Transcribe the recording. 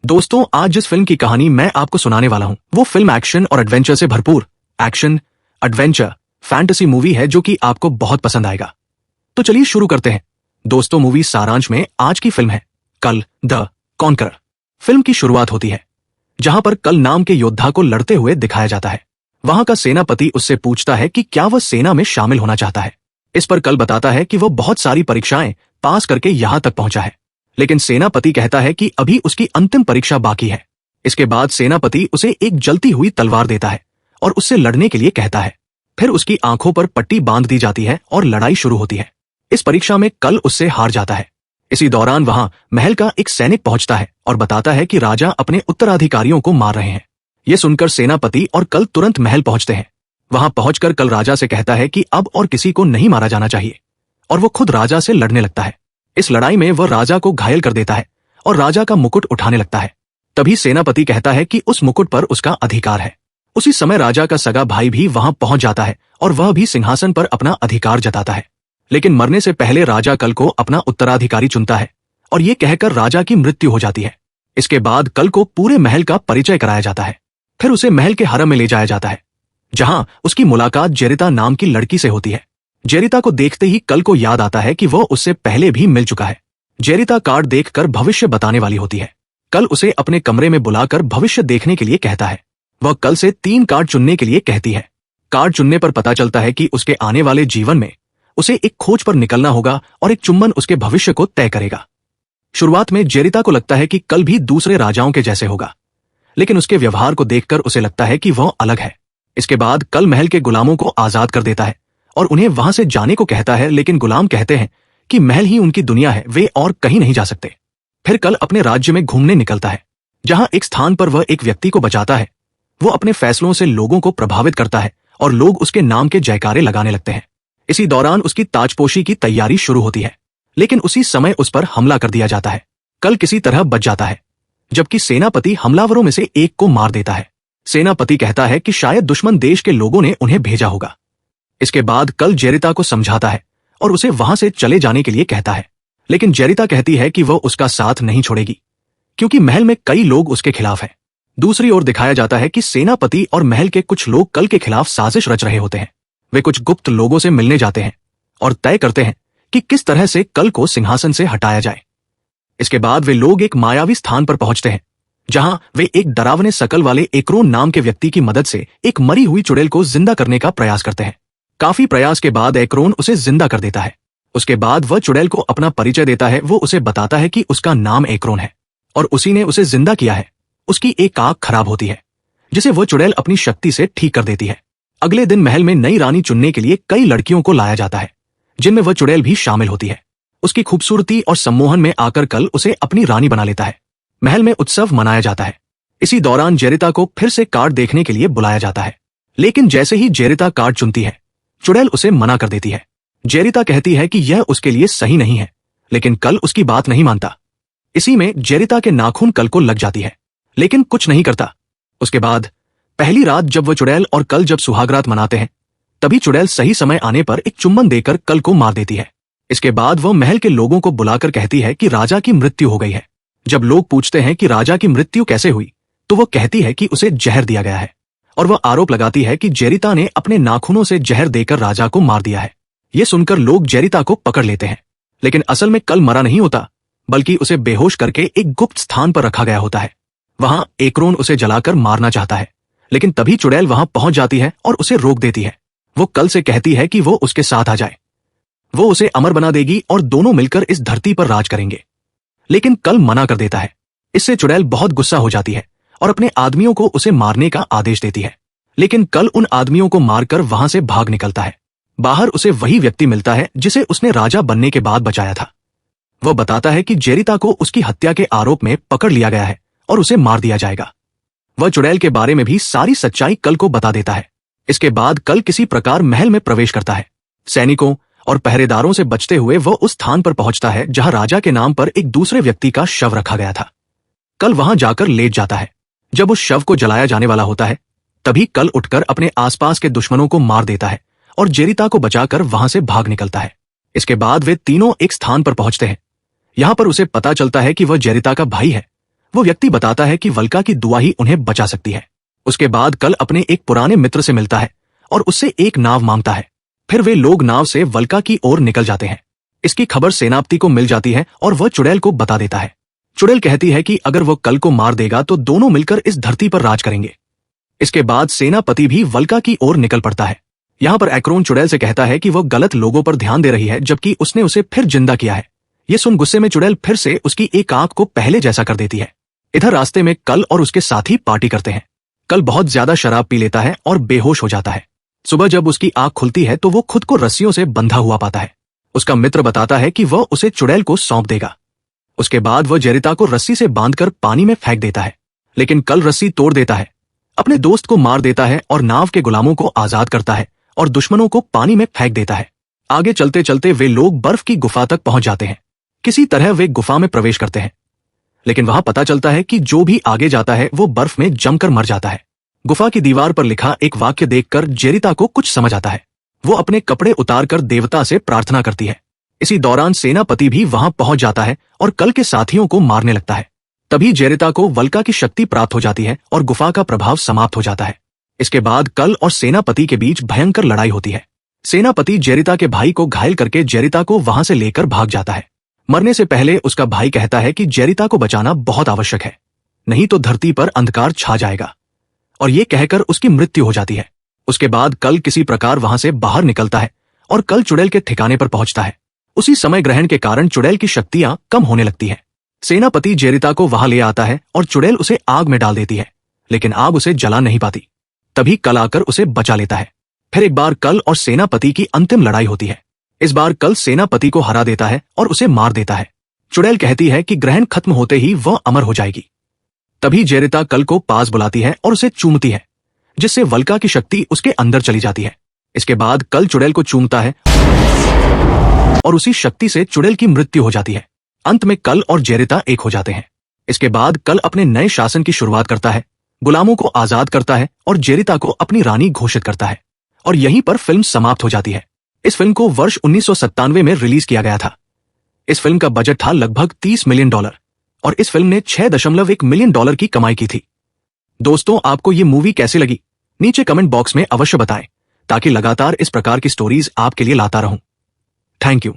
दोस्तों, आज जिस फिल्म की कहानी मैं आपको सुनाने वाला हूं वो फिल्म एक्शन और एडवेंचर से भरपूर एक्शन, एडवेंचर, फैंटेसी मूवी है जो कि आपको बहुत पसंद आएगा। तो चलिए शुरू करते हैं। दोस्तों, मूवी सारांश में आज की फिल्म है कल द कॉन्करर। फिल्म की शुरुआत होती है जहां पर कल नाम के योद्धा को लड़ते हुए दिखाया जाता है। वहां का सेनापति उससे पूछता है कि क्या वह सेना में शामिल होना चाहता है। इस पर कल बताता है कि वह बहुत सारी परीक्षाएं पास करके यहां तक पहुंचा है, लेकिन सेनापति कहता है कि अभी उसकी अंतिम परीक्षा बाकी है। इसके बाद सेनापति उसे एक जलती हुई तलवार देता है और उससे लड़ने के लिए कहता है। फिर उसकी आंखों पर पट्टी बांध दी जाती है और लड़ाई शुरू होती है। इस परीक्षा में कल उससे हार जाता है। इसी दौरान वहां महल का एक सैनिक पहुंचता है और बताता है कि राजा अपने उत्तराधिकारियों को मार रहे हैं। यह सुनकर सेनापति और कल तुरंत महल पहुंचते हैं। वहां पहुंचकर कल राजा से कहता है कि अब और किसी को नहीं मारा जाना चाहिए, और वो खुद राजा से लड़ने लगता है। इस लड़ाई में वह राजा को घायल कर देता है और राजा का मुकुट उठाने लगता है। तभी सेनापति कहता है कि उस मुकुट पर उसका अधिकार है। उसी समय राजा का सगा भाई भी वहां पहुंच जाता है और वह भी सिंहासन पर अपना अधिकार जताता है। लेकिन मरने से पहले राजा कल को अपना उत्तराधिकारी चुनता है और ये कहकर राजा की मृत्यु हो जाती है। इसके बाद कल को पूरे महल का परिचय कराया जाता है। फिर उसे महल के हरम में ले जाया जाता है, जहां उसकी मुलाकात जेरिता नाम की लड़की से होती है। जेरिता को देखते ही कल को याद आता है कि वह उससे पहले भी मिल चुका है। जेरिता कार्ड देखकर भविष्य बताने वाली होती है। कल उसे अपने कमरे में बुलाकर भविष्य देखने के लिए कहता है। वह कल से 3 कार्ड चुनने के लिए कहती है। कार्ड चुनने पर पता चलता है कि उसके आने वाले जीवन में उसे एक खोज पर निकलना होगा और एक चुंबन उसके भविष्य को तय करेगा। शुरुआत में जेरिता को लगता है कि कल भी दूसरे राजाओं के जैसे होगा, लेकिन उसके व्यवहार को देखकर उसे लगता है कि वह अलग है। इसके बाद कल महल के गुलामों को आजाद कर देता है और उन्हें वहां से जाने को कहता है, लेकिन गुलाम कहते हैं कि महल ही उनकी दुनिया है, वे और कहीं नहीं जा सकते। फिर कल अपने राज्य में घूमने निकलता है, जहां एक स्थान पर वह एक व्यक्ति को बचाता है। वो अपने फैसलों से लोगों को प्रभावित करता है और लोग उसके नाम के जयकारे लगाने लगते हैं। इसी दौरान उसकी ताजपोशी की तैयारी शुरू होती है, लेकिन उसी समय उस पर हमला कर दिया जाता है। कल किसी तरह बच जाता है, जबकि सेनापति हमलावरों में से एक को मार देता है। सेनापति कहता है कि शायद दुश्मन देश के लोगों ने उन्हें भेजा होगा। इसके बाद कल जेरिता को समझाता है और उसे वहां से चले जाने के लिए कहता है, लेकिन जेरिता कहती है कि वह उसका साथ नहीं छोड़ेगी, क्योंकि महल में कई लोग उसके खिलाफ हैं। दूसरी ओर दिखाया जाता है कि सेनापति और महल के कुछ लोग कल के खिलाफ साजिश रच रहे होते हैं। वे कुछ गुप्त लोगों से मिलने जाते हैं और तय करते हैं कि किस तरह से कल को सिंहासन से हटाया जाए। इसके बाद वे लोग एक मायावी स्थान पर पहुंचते हैं, जहां वे एक डरावने शकल वाले एक्रोन नाम के व्यक्ति की मदद से एक मरी हुई चुड़ैल को जिंदा करने का प्रयास करते हैं। काफी प्रयास के बाद एक्रोन उसे जिंदा कर देता है। उसके बाद वह चुड़ैल को अपना परिचय देता है। वो उसे बताता है कि उसका नाम एक्रोन है और उसी ने उसे जिंदा किया है। उसकी एक आंख खराब होती है, जिसे वह चुड़ैल अपनी शक्ति से ठीक कर देती है। अगले दिन महल में नई रानी चुनने के लिए कई लड़कियों को लाया जाता है, जिनमें वह चुड़ैल भी शामिल होती है। उसकी खूबसूरती और सम्मोहन में आकर कल उसे अपनी रानी बना लेता है। महल में उत्सव मनाया जाता है। इसी दौरान जेरिता को फिर से कार्ड देखने के लिए बुलाया जाता है, लेकिन जैसे ही जेरिता कार्ड चुनती है, चुड़ैल उसे मना कर देती है। जेरिता कहती है कि यह उसके लिए सही नहीं है, लेकिन कल उसकी बात नहीं मानता। इसी में जेरिता के नाखून कल को लग जाती है, लेकिन कुछ नहीं करता। उसके बाद पहली रात जब वह चुड़ैल और कल जब सुहागरात मनाते हैं, तभी चुड़ैल सही समय आने पर एक चुंबन देकर कल को मार देती है। इसके बाद वह महल के लोगों को बुलाकर कहती है कि राजा की मृत्यु हो गई है। जब लोग पूछते हैं कि राजा की मृत्यु कैसे हुई, तो वह कहती है कि उसे जहर दिया गया है, और वह आरोप लगाती है कि जेरिता ने अपने नाखूनों से जहर देकर राजा को मार दिया है। यह सुनकर लोग जेरिता को पकड़ लेते हैं, लेकिन असल में कल मरा नहीं होता, बल्कि उसे बेहोश करके एक गुप्त स्थान पर रखा गया होता है। वहां एक्रोन उसे जलाकर मारना चाहता है, लेकिन तभी चुड़ैल वहां पहुंच जाती है और उसे रोक देती है। वो कल से कहती है कि वो उसके साथ आ जाए। वो उसे अमर बना देगी और दोनों मिलकर इस धरती पर राज करेंगे, लेकिन कल मना कर देता है। इससे चुड़ैल बहुत गुस्सा हो जाती है और अपने आदमियों को उसे मारने का आदेश देती है, लेकिन कल उन आदमियों को मारकर वहां से भाग निकलता है। बाहर उसे वही व्यक्ति मिलता है जिसे उसने राजा बनने के बाद बचाया था। वह बताता है कि जेरिता को उसकी हत्या के आरोप में पकड़ लिया गया है और उसे मार दिया जाएगा। वह चुड़ैल के बारे में भी सारी सच्चाई कल को बता देता है। इसके बाद कल किसी प्रकार महल में प्रवेश करता है। सैनिकों और पहरेदारों से बचते हुए वह उस स्थान पर पहुंचता है जहां राजा के नाम पर एक दूसरे व्यक्ति का शव रखा गया था। कल वहां जाकर लेट जाता है। जब उस शव को जलाया जाने वाला होता है, तभी कल उठकर अपने आसपास के दुश्मनों को मार देता है और जेरिता को बचाकर वहां से भाग निकलता है। इसके बाद वे तीनों एक स्थान पर पहुंचते हैं। यहां पर उसे पता चलता है कि वह जेरिता का भाई है वो व्यक्ति बताता है कि वल्का की दुआ ही उन्हें बचा सकती है। उसके बाद कल अपने एक पुराने मित्र से मिलता है और उससे एक नाव मांगता है। फिर वे लोग नाव से वल्का की ओर निकल जाते हैं। इसकी खबर सेनापति को मिल जाती है और वह चुड़ैल को बता देता है। चुड़ैल कहती है कि अगर वह कल को मार देगा तो दोनों मिलकर इस धरती पर राज करेंगे। इसके बाद सेनापति भी वल्का की ओर निकल पड़ता है। यहाँ पर एक्रोन चुड़ैल से कहता है कि वह गलत लोगों पर ध्यान दे रही है, जबकि उसने उसे फिर जिंदा किया है। ये सुन गुस्से में चुड़ैल फिर से उसकी एक आंख को पहले जैसा कर देती है। इधर रास्ते में कल और उसके साथी पार्टी करते हैं। कल बहुत ज्यादा शराब पी लेता है और बेहोश हो जाता है। सुबह जब उसकी आंख खुलती है तो वो खुद को रस्सियों से बंधा हुआ पाता है। उसका मित्र बताता है कि वह उसे चुड़ैल को सौंप देगा। उसके बाद वह जेरिता को रस्सी से बांधकर पानी में फेंक देता है, लेकिन कल रस्सी तोड़ देता है, अपने दोस्त को मार देता है और नाव के गुलामों को आजाद करता है और दुश्मनों को पानी में फेंक देता है। आगे चलते चलते वे लोग बर्फ की गुफा तक पहुंच जाते हैं। किसी तरह वे गुफा में प्रवेश करते हैं, लेकिन वहां पता चलता है कि जो भी आगे जाता है वो बर्फ में जमकर मर जाता है। गुफा की दीवार पर लिखा एक वाक्य देखकर जेरिता को कुछ समझ आता है। वो अपने कपड़े उतारकर देवता से प्रार्थना करती है। इसी दौरान सेनापति भी वहां पहुंच जाता है और कल के साथियों को मारने लगता है। तभी जेरिता को वल्का की शक्ति प्राप्त हो जाती है और गुफा का प्रभाव समाप्त हो जाता है। इसके बाद कल और सेनापति के बीच भयंकर लड़ाई होती है। सेनापति जेरिता के भाई को घायल करके जेरिता को वहां से लेकर भाग जाता है। मरने से पहले उसका भाई कहता है कि जेरिता को बचाना बहुत आवश्यक है, नहीं तो धरती पर अंधकार छा जाएगा, और ये कहकर उसकी मृत्यु हो जाती है। उसके बाद कल किसी प्रकार वहां से बाहर निकलता है और कल चुड़ैल के ठिकाने पर पहुंचता है। उसी समय ग्रहण के कारण चुड़ैल की शक्तियां कम होने लगती हैं। सेनापति जेरिता को वहां ले आता है और चुड़ैल उसे आग में डाल देती है, लेकिन आग उसे जला नहीं पाती। तभी कल आकर उसे बचा लेता है। फिर एक बार कल और सेनापति की अंतिम लड़ाई होती है। इस बार कल सेनापति को हरा देता है और उसे मार देता है। चुड़ैल कहती है कि ग्रहण खत्म होते ही वह अमर हो जाएगी। तभी जेरिता कल को पास बुलाती है और उसे चूमती है, जिससे वल्का की शक्ति उसके अंदर चली जाती है। इसके बाद कल चुड़ैल को चूमता है और उसी शक्ति से चुड़ैल की मृत्यु हो जाती है। अंत में कल और जेरिता एक हो जाते हैं। इसके बाद कल अपने नए शासन की शुरुआत करता है, गुलामों को आजाद करता है और जेरिता को अपनी रानी घोषित करता है। और यहीं पर फिल्म समाप्त हो जाती है। इस फिल्म को वर्ष 1997 में रिलीज किया गया था। इस फिल्म का बजट था लगभग $30 मिलियन और इस फिल्म ने $6.1 मिलियन की कमाई की थी। दोस्तों, आपको ये मूवी कैसी लगी नीचे कमेंट बॉक्स में अवश्य बताएं, ताकि लगातार इस प्रकार की स्टोरीज आपके लिए लाता रहूं। Thank you.